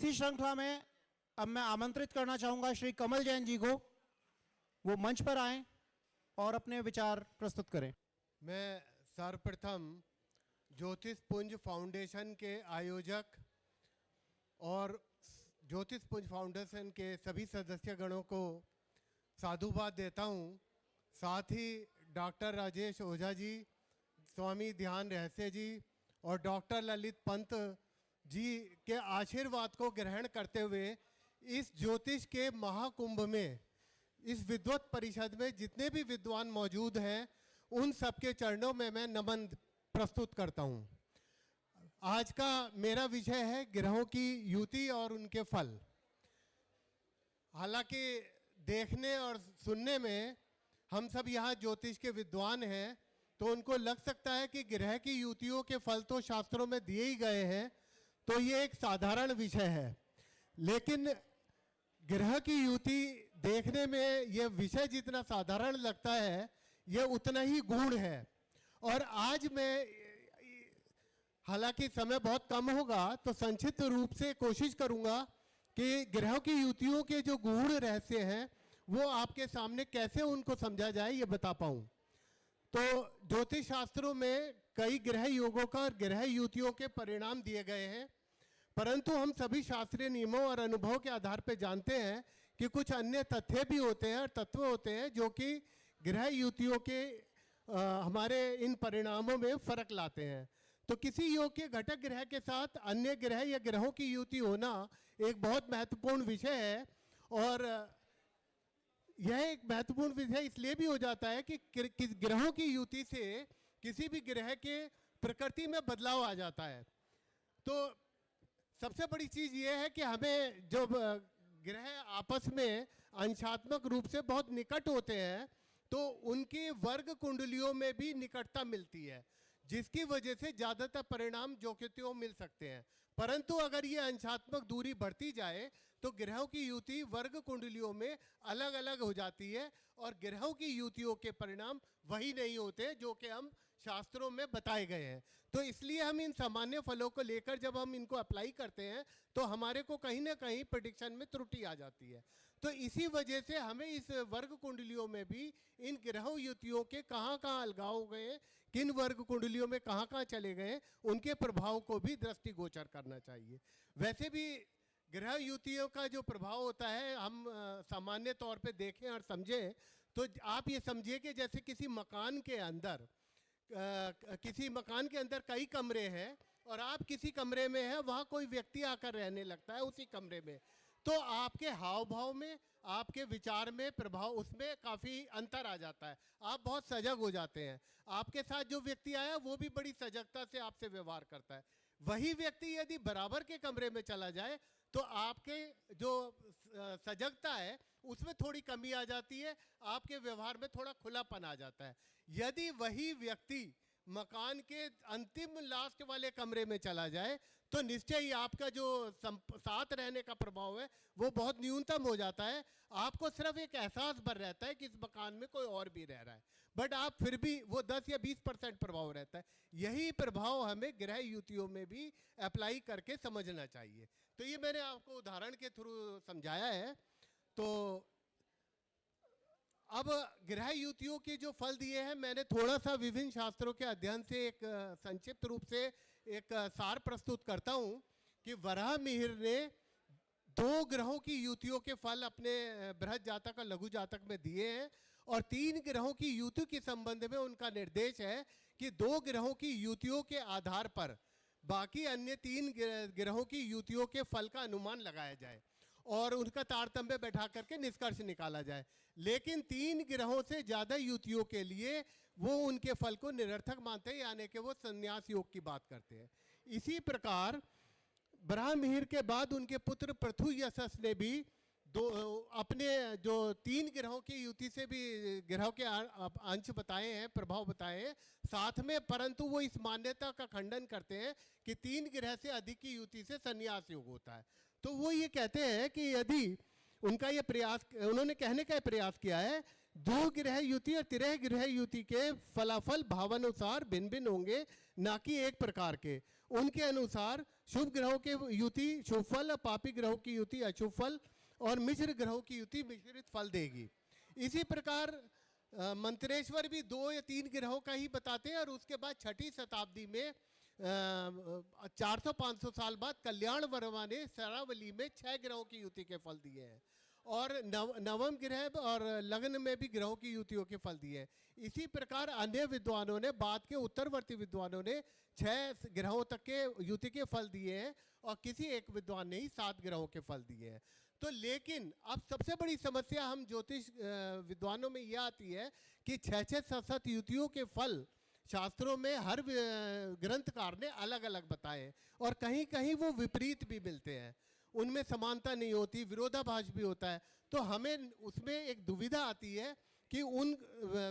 इसी श्रृंखला में अब मैं आमंत्रित करना चाहूंगा श्री कमल जैन जी को, वो मंच पर आएं और अपने विचार प्रस्तुत करें। मैं सर्वप्रथम ज्योतिष पुंज फाउंडेशन के आयोजक और ज्योतिष पुंज फाउंडेशन के सभी सदस्यगणों को साधुवाद देता हूँ। साथ ही डॉक्टर राजेश ओझा जी, स्वामी ध्यान रहस्य जी और डॉक्टर ललित पंत जी के आशीर्वाद को ग्रहण करते हुए इस ज्योतिष के महाकुंभ में, इस विद्वत परिषद में जितने भी विद्वान मौजूद हैं उन सबके चरणों में मैं नमन प्रस्तुत करता हूँ। आज का मेरा विषय है ग्रहों की युति और उनके फल। हालांकि देखने और सुनने में हम सब यहाँ ज्योतिष के विद्वान हैं तो उनको लग सकता है कि ग्रह की युतियों के फल तो शास्त्रों में दिए ही गए हैं, तो ये एक साधारण विषय है। लेकिन ग्रह की युति देखने में यह विषय जितना साधारण लगता है यह उतना ही गूढ़ है। और आज मैं, हालांकि समय बहुत कम होगा, तो संक्षिप्त रूप से कोशिश करूंगा कि ग्रहों की युतियों के जो गूढ़ रहस्य हैं वो आपके सामने कैसे उनको समझा जाए ये बता पाऊं। तो ज्योतिष शास्त्रों में कई ग्रह योगों का और ग्रह युतियों के परिणाम दिए गए हैं, परंतु हम सभी शास्त्रीय नियमों और अनुभव के आधार पर जानते हैं कि कुछ अन्य तथ्य भी होते हैं और तत्व होते हैं जो कि ग्रह युतियों के हमारे इन परिणामों में फर्क लाते हैं। तो किसी योग के घटक ग्रह के साथ अन्य ग्रह या ग्रहों की युति होना एक बहुत महत्वपूर्ण विषय है। और यह एक महत्वपूर्ण विषय इसलिए भी हो जाता है कि ग्रहों की युति से किसी भी ग्रह के प्रकृति में बदलाव आ जाता है। तो सबसे बड़ी चीज़ यह है कि हमें जो ग्रह आपस में अंशात्मक रूप से बहुत निकट होते हैं तो उनके वर्ग कुंडलियों में भी निकटता मिलती है, जिसकी वजह से ज़्यादातर परिणाम ज्योतिषों मिल सकते हैं। परंतु अगर ये अंशात्मक दूरी बढ़ती जाए तो ग्रहों की युति वर्ग कुंडलियों में अलग अलग हो जाती है और ग्रहों की युतियों के परिणाम वही नहीं होते जो कि हम शास्त्रों में बताए गए हैं। तो इसलिए हम इन सामान्य फलों को लेकर जब हम इनको अप्लाई करते हैं तो हमारे को कहीं ना कहीं प्रेडिक्शन में त्रुटि आ जाती है। तो इसी वजह से हमें इस वर्ग कुंडलियों में भी इन ग्रहों युतियों के कहाँ कहाँ अलगाव हो गए, किन वर्ग कुंडलियों में कहाँ कहाँ चले गए, उनके प्रभाव को भी दृष्टिगोचर करना चाहिए। वैसे भी ग्रह युतियों का जो प्रभाव होता है हम सामान्य तौर पे देखें और समझें तो आप ये समझिए कि जैसे किसी मकान के अंदर कई कमरे हैं और आप किसी कमरे में हैं, वहाँ कोई व्यक्ति आकर रहने लगता है उसी कमरे में, तो आपके हाव भाव में, आपके विचार में, प्रभाव उसमें काफ़ी अंतर आ जाता है। आप बहुत सजग हो जाते हैं। आपके साथ जो व्यक्ति आया वो भी बड़ी सजगता से आपसे व्यवहार करता है। वही व्यक्ति यदि बराबर के कमरे में चला जाए तो आपके जो सजगता है उसमें थोड़ी कमी आ जाती है, आपके व्यवहार में थोड़ा खुलापन आ जाता है। यदि वही व्यक्ति मकान के अंतिम लास्ट वाले कमरे में चला जाए तो निश्चय ही आपका जो साथ रहने का प्रभाव है वो बहुत न्यूनतम हो जाता है। आपको सिर्फ एक एहसास भर रहता है कि इस मकान में कोई और भी रह रहा है, बट आप फिर भी वो 10 या 20% प्रभाव रहता है। यही प्रभाव हमें ग्रह युतियों में भी अप्लाई करके समझना चाहिए। तो ये मैंने आपको उदाहरण के थ्रू समझाया है। तो अब ग्रह युतियों के जो फल दिए हैं मैंने थोड़ा सा विभिन्न शास्त्रों के अध्ययन से एक संक्षिप्त रूप से एक सार प्रस्तुत करता हूं कि वराह मिहिर ने 2 ग्रहों की युतियों के फल अपने बृहद जातक और लघु जातक में दिए हैं और 3 ग्रहों की युति के संबंध में उनका निर्देश है कि 2 ग्रहों की युतियों के आधार पर बाकी अन्य 3 ग्रहों की युतियों के फल का अनुमान लगाया जाए और उनका तारतम्य बैठा करके निष्कर्ष निकाला जाए। लेकिन 3 ग्रहों से ज़्यादा युतियों के लिए वो उनके फल को निरर्थक मानते हैं, यानी कि वो संन्यास योग की बात करते हैं। इसी प्रकार वराह मिहिर के बाद उनके पुत्र पृथु यशस ने भी अपने जो 3 ग्रहों की युति से भी ग्रहों के अंश बताए हैं, प्रभाव बताए हैं साथ में, परंतु वो इस मान्यता का खंडन करते हैं कि 3 ग्रह से अधिक की युति से संन्यास योग होता है। तो वो ये कहते हैं कि यदि उनका ये प्रयास, उन्होंने कहने का प्रयास किया है द्विग्रह युति और त्रिग्रह ग्रह युति के फलाफल भावानुसार भिन्न भिन्न होंगे, ना कि एक प्रकार के। उनके अनुसार शुभ ग्रहों के युति शुभ फल, पापी ग्रहों की युति अशुभ फल और मिश्र ग्रहों की युति मिश्रित फल देगी। इसी प्रकार मंत्रेश्वर भी 2 या 3 ग्रहों का ही बताते हैं, और उसके बाद 6ठी शताब्दी में 400-500 साल बाद कल्याण वर्मा ने शरावली में 6 ग्रहों की युति के फल दिए हैं, और नवम ग्रह और लग्न में भी ग्रहों की युतियों के फल दिए हैं। इसी प्रकार अन्य विद्वानों ने, बाद के उत्तरवर्ती विद्वानों ने 6 ग्रहों तक के युति के फल दिए हैं, और किसी एक विद्वान ने ही 7 ग्रहों के फल दिए हैं। तो लेकिन अब सबसे बड़ी समस्या हम ज्योतिष विद्वानों में यह आती है कि 6-6 7-7 युतियों के फल शास्त्रों में हर ग्रंथकार ने अलग अलग बताए, और कहीं कहीं वो विपरीत भी मिलते हैं, उनमें समानता नहीं होती, विरोधाभास भी होता है। तो हमें उसमें एक दुविधा आती है कि उन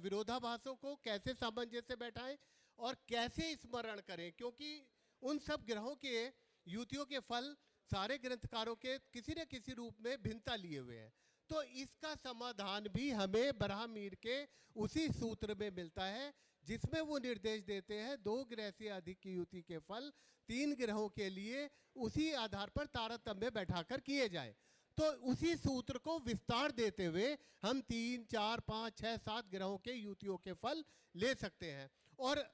विरोधाभासों को कैसे सामंजस्य बैठाएं और कैसे स्मरण करें, क्योंकि उन सब ग्रहों के युतियों के फल सारे ग्रंथकारों के किसी न किसी रूप में भिन्नता लिए हुए हैं। तो इसका समाधान भी हमें ब्राह्मीर के उसी सूत्र में मिलता है, जिसमें वो निर्देश देते हैं 2 ग्रह से अधिक की युति के फल 3 ग्रहों के लिए उसी आधार पर तारतम्य बैठाकर किए जाए। तो उसी सूत्र को विस्तार देते हुए हम 3, 4, 5, 6, 7 ग्रहों के युतियों के फल ले सकते हैं, और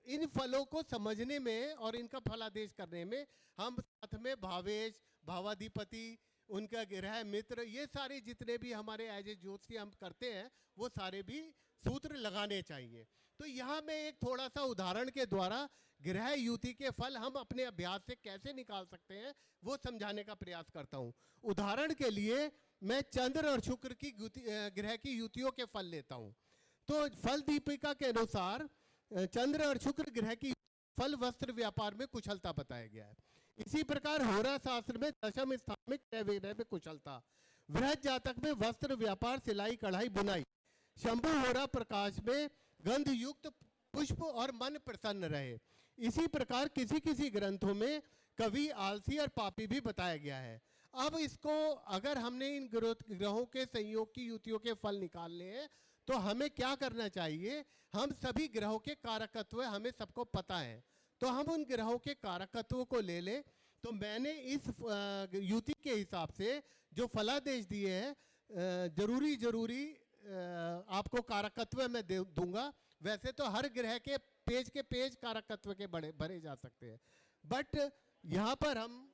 इन फलों को समझने में और इनका फलादेश करने में हम साथ में भावेश, भावाधिपति, उनका ग्रह मित्र, ये सारे जितने भी हमारे एज ए ज्योतिषी हम करते हैं, वो सारे भी सूत्र लगाने चाहिए। तो यहाँ मैं एक थोड़ा सा उदाहरण के द्वारा ग्रह युति के फल हम अपने अभ्यास से कैसे निकाल सकते हैं वो समझाने का प्रयास करता हूँ। उदाहरण के लिए मैं चंद्र और शुक्र की ग्रह की युतियों के फल लेता हूँ। तो फल दीपिका के अनुसार चंद्र और शुक्र ग्रह की फल वस्त्र व्यापार में कुशलता बताया गया है। इसी प्रकार होरा शास्त्र में दशम स्थान में क्रय विक्रय में कुशलता, वृहत जातक में वस्त्र व्यापार, सिलाई, कढ़ाई, बुनाई, शंभु होरा प्रकाश में गंध युक्त पुष्प और मन प्रसन्न रहे। इसी प्रकार किसी किसी ग्रंथों में कवि, आलसी और पापी भी बताया गया है। अब इसको अगर हमने इन ग्रहों के संयोग की युतियों के फल निकालने हैं तो हमें क्या करना चाहिए? हम सभी ग्रहों के कारकत्व हमें सबको पता है, तो हम उन ग्रहों के कारकत्वों को ले लें। तो मैंने इस युति के हिसाब से जो फलादेश दिए हैं जरूरी आपको कारकत्व में दूंगा। वैसे तो हर ग्रह के पेज कारकत्व के भरे जा सकते हैं, बट यहाँ पर हम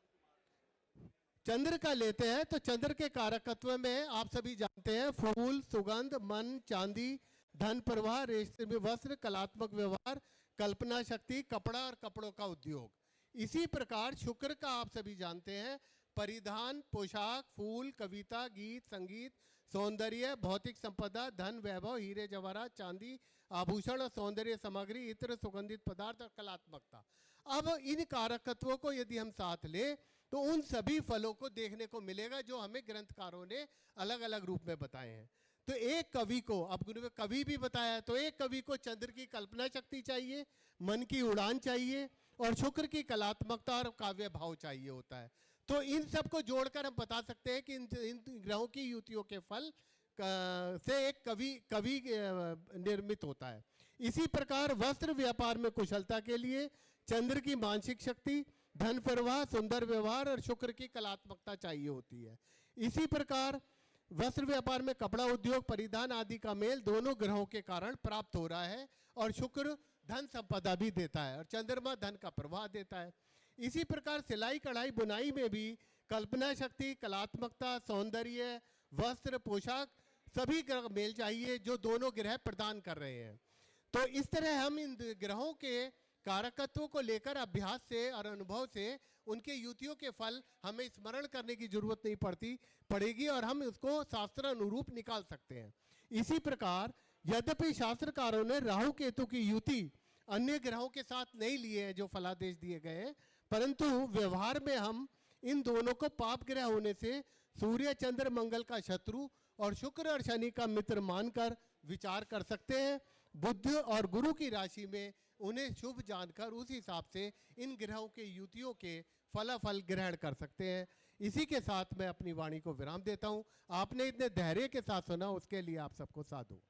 चंद्र का लेते हैं। तो चंद्र के कारकत्व में आप सभी जानते हैं फूल, सुगंध, मन, चांदी, धन प्रवाह, रेशमी वस्त्र, कलात्मक व्यवहार, कल्पना शक्ति, कपड़ा और कपड़ों का उद्योग। इसी प्रकार शुक्र का आप सभी जानते हैं परिधान, पोशाक, फूल, कविता, गीत, संगीत, सौंदर्य, भौतिक संपदा, धन, वैभव, हीरे जवाहरात, चांदी, आभूषण और सौंदर्य सामग्री, इत्र, सुगंधित पदार्थ और कलात्मकता। अब इन कारकत्वों को यदि हम साथ लें तो उन सभी फलों को देखने को मिलेगा जो हमें ग्रंथकारों ने अलग अलग रूप में बताए हैं। तो एक कवि को, अब गुरु ने कवि भी बताया, तो एक कवि को चंद्र की कल्पना शक्ति चाहिए, मन की उड़ान चाहिए, और शुक्र की कलात्मकता और काव्य भाव चाहिए होता है। तो इन सब को जोड़कर हम बता सकते हैं कि इन ग्रहों की युतियों के फल से एक कवि निर्मित होता है। इसी प्रकार वस्त्र व्यापार में कुशलता के लिए चंद्र की मानसिक शक्ति, धन प्रवाह, सुंदर व्यवहार और शुक्र की कलात्मकता चाहिए होती है। इसी प्रकार वस्त्र व्यापार में कपड़ा उद्योग, परिधान आदि का मेल दोनों ग्रहों के कारण प्राप्त हो रहा है, और शुक्र धन संपदा भी देता है और चंद्रमा धन का प्रवाह देता है। इसी प्रकार सिलाई, कढ़ाई, बुनाई में भी कल्पना शक्ति, कलात्मकता, सौंदर्य, वस्त्र, पोशाक सभी ग्रह मेल चाहिए जो दोनों ग्रह प्रदान कर रहे हैं। तो इस तरह हम इन ग्रहों के कारकत्वों को लेकर अभ्यास से और अनुभव से उनके युतियों के फल हमें स्मरण करने की जरूरत नहीं पड़ेगी, और हम उसको शास्त्र अनुरूप निकाल सकते हैं। इसी प्रकार यद्यपि शास्त्रकारों ने राहु केतु की युति अन्य ग्रहों के साथ नहीं लिए हैं जो फलादेश दिए गए हैं, परंतु व्यवहार में हम इन दोनों को पाप ग्रह होने से सूर्य, चंद्र, मंगल का शत्रु और शुक्र और शनि का मित्र मानकर विचार कर सकते हैं। बुध और गुरु की राशि में उन्हें शुभ जानकर उस हिसाब से इन ग्रहों के युतियों के फलाफल ग्रहण कर सकते हैं। इसी के साथ मैं अपनी वाणी को विराम देता हूं। आपने इतने धैर्य के साथ सुना, उसके लिए आप सबको साधु।